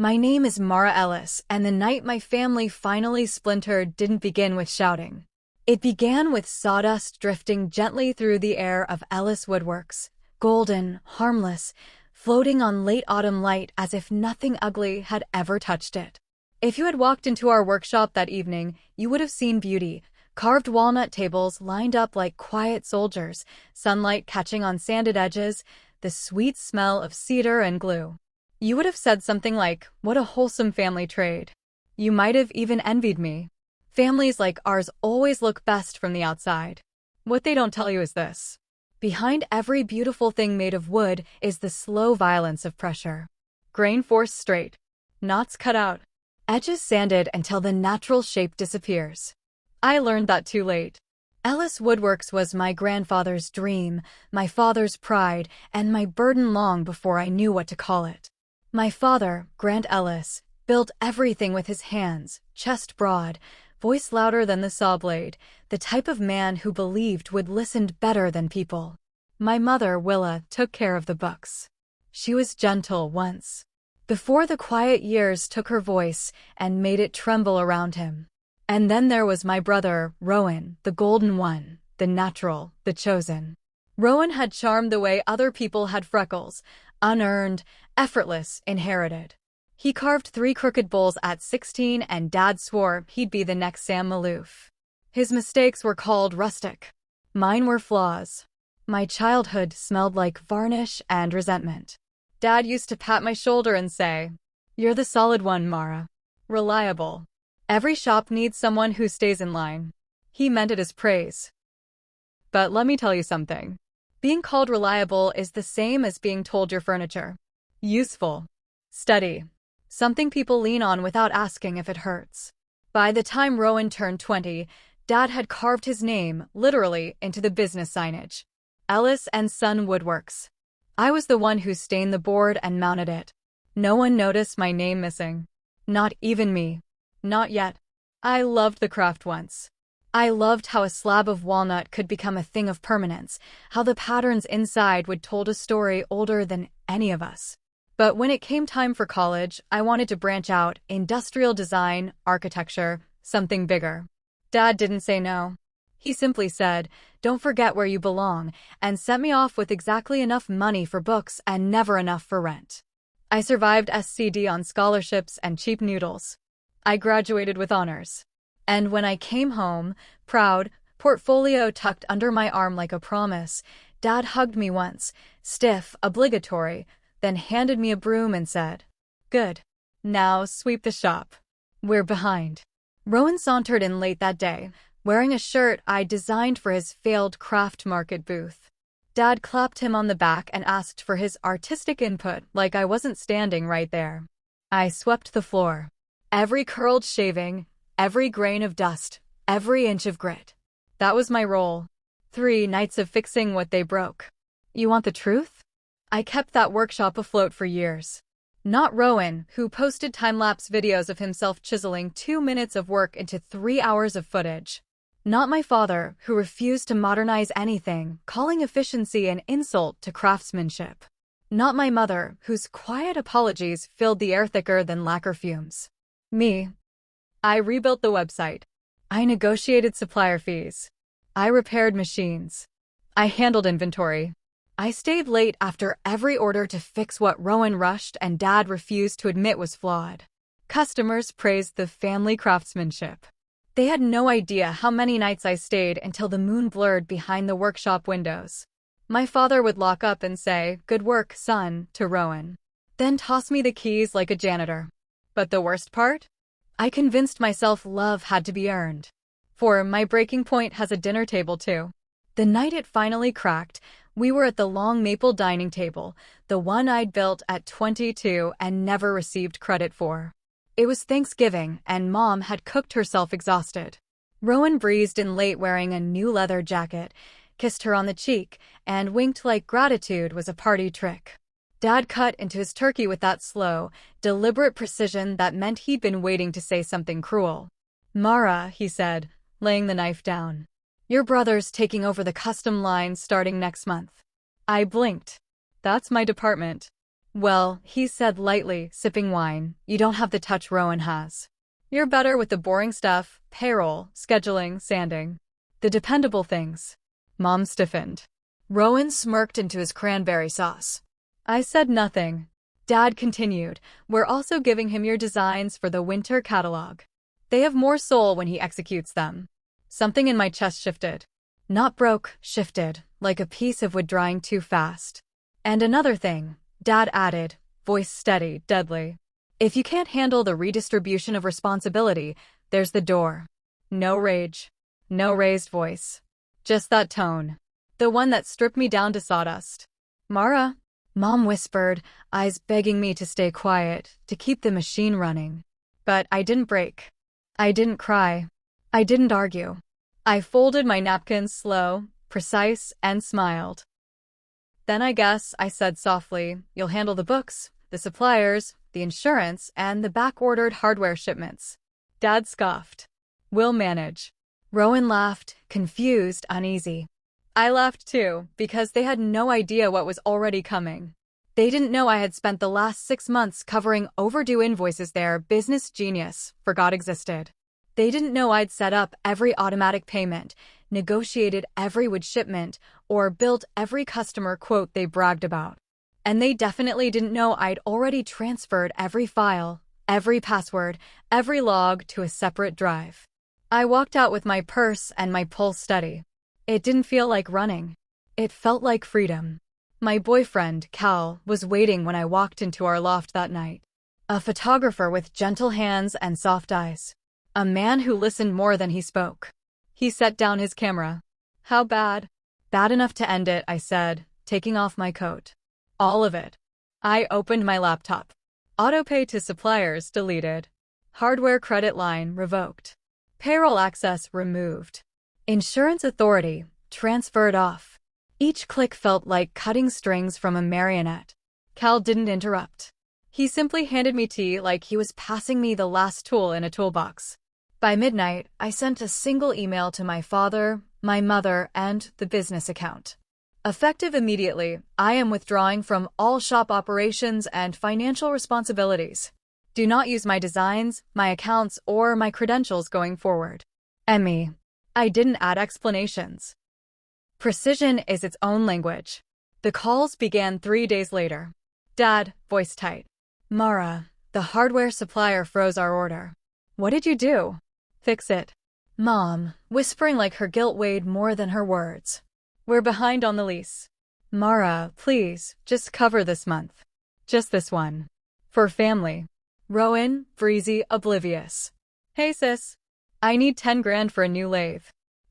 My name is Mara Ellis, and the night my family finally splintered didn't begin with shouting. It began with sawdust drifting gently through the air of Ellis Woodworks, golden, harmless, floating on late autumn light as if nothing ugly had ever touched it. If you had walked into our workshop that evening, you would have seen beauty. Carved walnut tables lined up like quiet soldiers, sunlight catching on sanded edges, the sweet smell of cedar and glue. You would have said something like, "What a wholesome family trade." You might have even envied me. Families like ours always look best from the outside. What they don't tell you is this. Behind every beautiful thing made of wood is the slow violence of pressure. Grain forced straight, knots cut out, edges sanded until the natural shape disappears. I learned that too late. Ellis Woodworks was my grandfather's dream, my father's pride, and my burden long before I knew what to call it. My father, Grant Ellis, built everything with his hands, chest broad, voice louder than the saw blade, the type of man who believed wood listened better than people. My mother, Willa, took care of the books. She was gentle once, before the quiet years took her voice and made it tremble around him. And then there was my brother, Rowan, the golden one, the natural, the chosen. Rowan had charm the way other people had freckles, unearned, effortless, inherited. He carved 3 crooked bowls at 16 and Dad swore he'd be the next Sam Malouf. His mistakes were called rustic. Mine were flaws. My childhood smelled like varnish and resentment. Dad used to pat my shoulder and say, "You're the solid one, Mara. Reliable. Every shop needs someone who stays in line." He meant it as praise. But let me tell you something. Being called reliable is the same as being told your furniture. Useful. Steady. Something people lean on without asking if it hurts. By the time Rowan turned 20, Dad had carved his name, literally, into the business signage. Ellis and Son Woodworks. I was the one who stained the board and mounted it. No one noticed my name missing. Not even me. Not yet. I loved the craft once. I loved how a slab of walnut could become a thing of permanence, how the patterns inside would told a story older than any of us. But when it came time for college, I wanted to branch out, industrial design, architecture, something bigger. Dad didn't say no. He simply said, "Don't forget where you belong," and sent me off with exactly enough money for books and never enough for rent. I survived SCD on scholarships and cheap noodles. I graduated with honors. And when I came home, proud, portfolio tucked under my arm like a promise, Dad hugged me once, stiff, obligatory, then handed me a broom and said, "Good. Now sweep the shop. We're behind." Rowan sauntered in late that day, wearing a shirt I designed for his failed craft market booth. Dad clapped him on the back and asked for his artistic input like I wasn't standing right there. I swept the floor. Every curled shaving, every grain of dust, every inch of grit. That was my role. 3 nights of fixing what they broke. You want the truth? I kept that workshop afloat for years. Not Rowan, who posted time-lapse videos of himself chiseling 2 minutes of work into 3 hours of footage. Not my father, who refused to modernize anything, calling efficiency an insult to craftsmanship. Not my mother, whose quiet apologies filled the air thicker than lacquer fumes. Me. I rebuilt the website. I negotiated supplier fees. I repaired machines. I handled inventory. I stayed late after every order to fix what Rowan rushed and Dad refused to admit was flawed. Customers praised the family craftsmanship. They had no idea how many nights I stayed until the moon blurred behind the workshop windows. My father would lock up and say, "Good work, son," to Rowan. Then toss me the keys like a janitor. But the worst part? I convinced myself love had to be earned. For my breaking point has a dinner table too. The night it finally cracked, we were at the long maple dining table, the one I'd built at 22 and never received credit for. It was Thanksgiving, and Mom had cooked herself exhausted. Rowan breezed in late wearing a new leather jacket, kissed her on the cheek, and winked like gratitude was a party trick. Dad cut into his turkey with that slow, deliberate precision that meant he'd been waiting to say something cruel. "Mara," he said, laying the knife down. "Your brother's taking over the custom line starting next month." I blinked. That's my department. Well, he said lightly, sipping wine, you don't have the touch Rowan has. You're better with the boring stuff, payroll, scheduling, sanding. The dependable things. Mom stiffened. Rowan smirked into his cranberry sauce. I said nothing. Dad continued, we're also giving him your designs for the winter catalog. They have more soul when he executes them. Something in my chest shifted. Not broke, shifted, like a piece of wood drying too fast. And another thing, Dad added, voice steady, deadly. If you can't handle the redistribution of responsibility, there's the door. No rage. No raised voice. Just that tone. The one that stripped me down to sawdust. Mara, Mom whispered, eyes begging me to stay quiet, to keep the machine running. But I didn't break. I didn't cry. I didn't argue. I folded my napkins slow, precise, and smiled. Then I guess, I said softly, you'll handle the books, the suppliers, the insurance, and the back-ordered hardware shipments. Dad scoffed. We'll manage. Rowan laughed, confused, uneasy. I laughed too, because they had no idea what was already coming. They didn't know I had spent the last 6 months covering overdue invoices their business genius forgot existed. They didn't know I'd set up every automatic payment, negotiated every wood shipment, or built every customer quote they bragged about. And they definitely didn't know I'd already transferred every file, every password, every log to a separate drive. I walked out with my purse and my pulse steady. It didn't feel like running. It felt like freedom. My boyfriend, Cal, was waiting when I walked into our loft that night. A photographer with gentle hands and soft eyes. A man who listened more than he spoke. He set down his camera. How bad? Bad enough to end it, I said, taking off my coat. All of it. I opened my laptop. Autopay to suppliers deleted. Hardware credit line revoked. Payroll access removed. Insurance authority transferred off. Each click felt like cutting strings from a marionette. Cal didn't interrupt. He simply handed me tea like he was passing me the last tool in a toolbox. By midnight, I sent a single email to my father, my mother, and the business account. Effective immediately, I am withdrawing from all shop operations and financial responsibilities. Do not use my designs, my accounts, or my credentials going forward. Emmy. I didn't add explanations. Precision is its own language. The calls began 3 days later. Dad, voice tight. Mara, the hardware supplier froze our order. What did you do? Fix it. Mom, whispering like her guilt weighed more than her words. We're behind on the lease. Mara, please, just cover this month. Just this one. For family. Rowan, breezy, oblivious. Hey sis. I need 10 grand for a new lathe.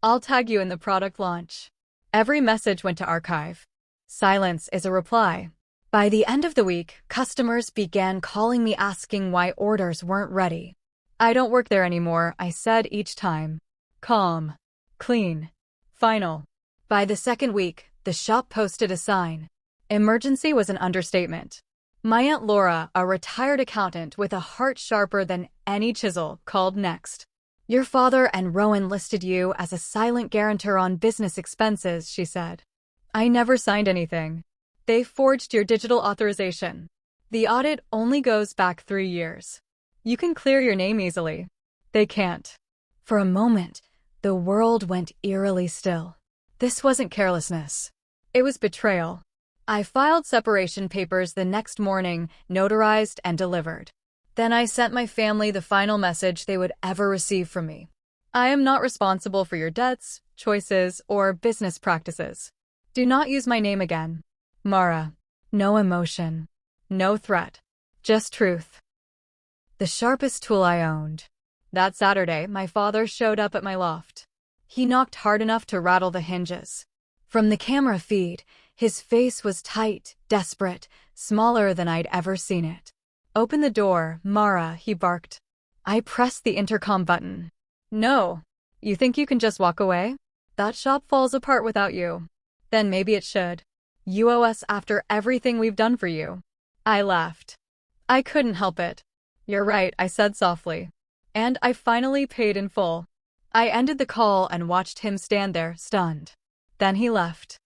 I'll tag you in the product launch. Every message went to archive. Silence is a reply. By the end of the week, customers began calling me asking why orders weren't ready. I don't work there anymore, I said each time. Calm. Clean. Final. By the second week, the shop posted a sign. Emergency was an understatement. My Aunt Laura, a retired accountant with a heart sharper than any chisel, called next. Your father and Rowan listed you as a silent guarantor on business expenses, she said. I never signed anything. They forged your digital authorization. The audit only goes back 3 years. You can clear your name easily. They can't. For a moment, the world went eerily still. This wasn't carelessness. It was betrayal. I filed separation papers the next morning, notarized and delivered. Then I sent my family the final message they would ever receive from me. I am not responsible for your debts, choices, or business practices. Do not use my name again. Mara. No emotion. No threat. Just truth. The sharpest tool I owned. That Saturday, my father showed up at my loft. He knocked hard enough to rattle the hinges. From the camera feed, his face was tight, desperate, smaller than I'd ever seen it. Open the door, Mara, he barked. I pressed the intercom button. No. You think you can just walk away? That shop falls apart without you. Then maybe it should. You owe us after everything we've done for you. I laughed. I couldn't help it. You're right, I said softly. And I finally paid in full. I ended the call and watched him stand there, stunned. Then he left.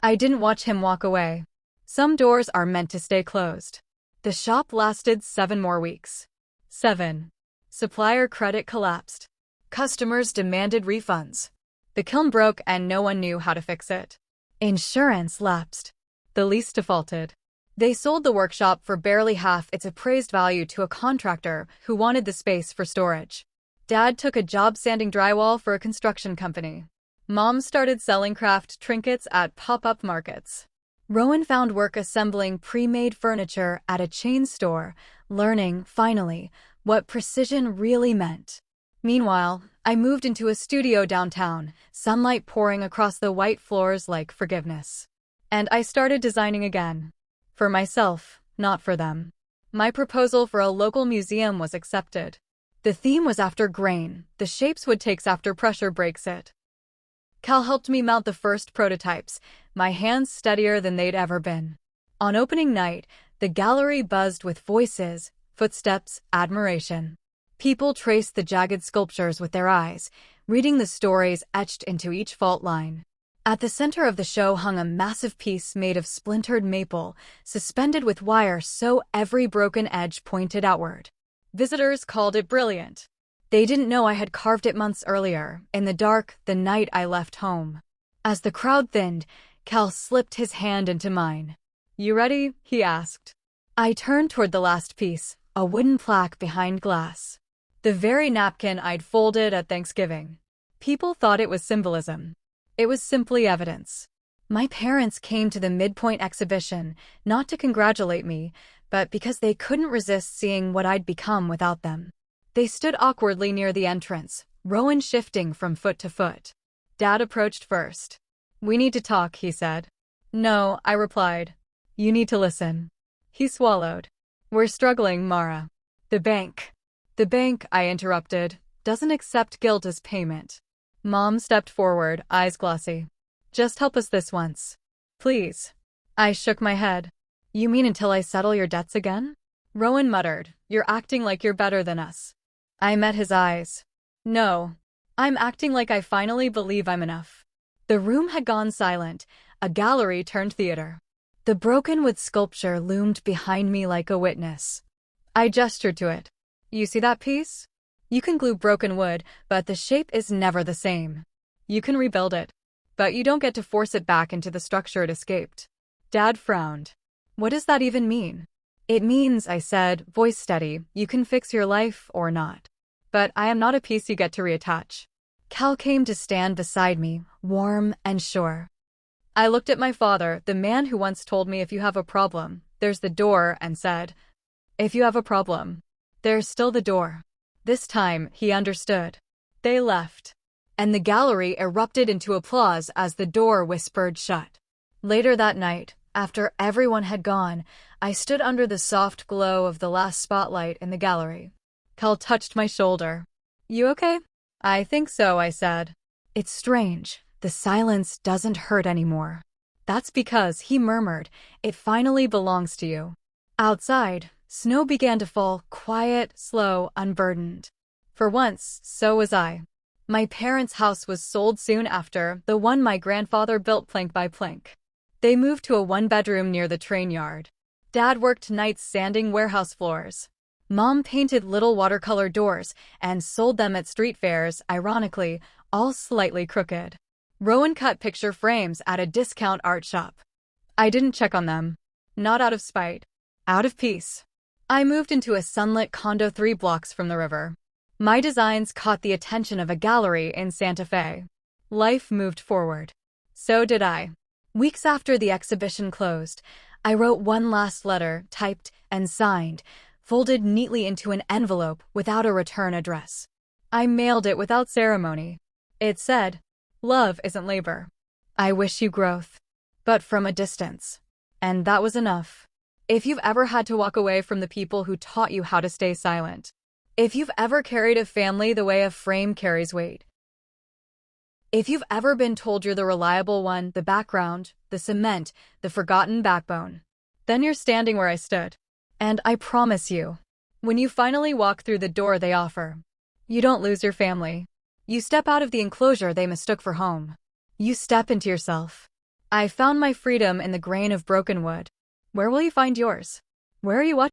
I didn't watch him walk away. Some doors are meant to stay closed. The shop lasted 7 more weeks. 7. Supplier credit collapsed. Customers demanded refunds. The kiln broke and no one knew how to fix it. Insurance lapsed. The lease defaulted. They sold the workshop for barely half its appraised value to a contractor who wanted the space for storage. Dad took a job sanding drywall for a construction company. Mom started selling craft trinkets at pop-up markets. Rowan found work assembling pre-made furniture at a chain store, learning, finally, what precision really meant. Meanwhile, I moved into a studio downtown, sunlight pouring across the white floors like forgiveness. And I started designing again. For myself, not for them. My proposal for a local museum was accepted. The theme was after grain, the shapes would take after pressure breaks it. Cal helped me mount the first prototypes, my hands steadier than they'd ever been. On opening night, the gallery buzzed with voices, footsteps, admiration. People traced the jagged sculptures with their eyes, reading the stories etched into each fault line. At the center of the show hung a massive piece made of splintered maple, suspended with wire so every broken edge pointed outward. Visitors called it brilliant. They didn't know I had carved it months earlier, in the dark, the night I left home. As the crowd thinned, Cal slipped his hand into mine. "You ready?" he asked. I turned toward the last piece, a wooden plaque behind glass. The very napkin I'd folded at Thanksgiving. People thought it was symbolism. It was simply evidence. My parents came to the Midpoint exhibition, not to congratulate me, but because they couldn't resist seeing what I'd become without them. They stood awkwardly near the entrance, Rowan shifting from foot to foot. Dad approached first. "We need to talk," he said. "No," I replied. "You need to listen." He swallowed. "We're struggling, Mara." The bank, I interrupted, "doesn't accept guilt as payment." Mom stepped forward, eyes glossy. "Just help us this once. Please." I shook my head. "You mean until I settle your debts again?" Rowan muttered, "You're acting like you're better than us." I met his eyes. "No. I'm acting like I finally believe I'm enough." The room had gone silent, a gallery turned theater. The broken wood sculpture loomed behind me like a witness. I gestured to it. "You see that piece? You can glue broken wood, but the shape is never the same. You can rebuild it, but you don't get to force it back into the structure it escaped." Dad frowned. "What does that even mean?" "It means," I said, voice steady, "you can fix your life or not. But I am not a piece you get to reattach." Cal came to stand beside me, warm and sure. I looked at my father, the man who once told me if you have a problem, there's the door, and said, if you have a problem, there's still the door. This time, he understood. They left. And the gallery erupted into applause as the door whispered shut. Later that night, after everyone had gone, I stood under the soft glow of the last spotlight in the gallery. Cal touched my shoulder. "You okay?" "I think so," I said. "It's strange. The silence doesn't hurt anymore." "That's because," he murmured, "it finally belongs to you." Outside, snow began to fall, quiet, slow, unburdened. For once, so was I. My parents' house was sold soon after, the one my grandfather built plank by plank. They moved to a one-bedroom near the train yard. Dad worked nights sanding warehouse floors. Mom painted little watercolor doors and sold them at street fairs, ironically, all slightly crooked. Rowan cut picture frames at a discount art shop. I didn't check on them. Not out of spite. Out of peace. I moved into a sunlit condo 3 blocks from the river. My designs caught the attention of a gallery in Santa Fe. Life moved forward. So did I. Weeks after the exhibition closed, I wrote one last letter, typed and signed, folded neatly into an envelope without a return address. I mailed it without ceremony. It said, "Love isn't labor. I wish you growth, but from a distance." And that was enough. If you've ever had to walk away from the people who taught you how to stay silent, if you've ever carried a family the way a frame carries weight, if you've ever been told you're the reliable one, the background, the cement, the forgotten backbone, then you're standing where I stood. And I promise you, when you finally walk through the door they offer, you don't lose your family. You step out of the enclosure they mistook for home. You step into yourself. I found my freedom in the grain of broken wood. Where will you find yours? Where are you watching?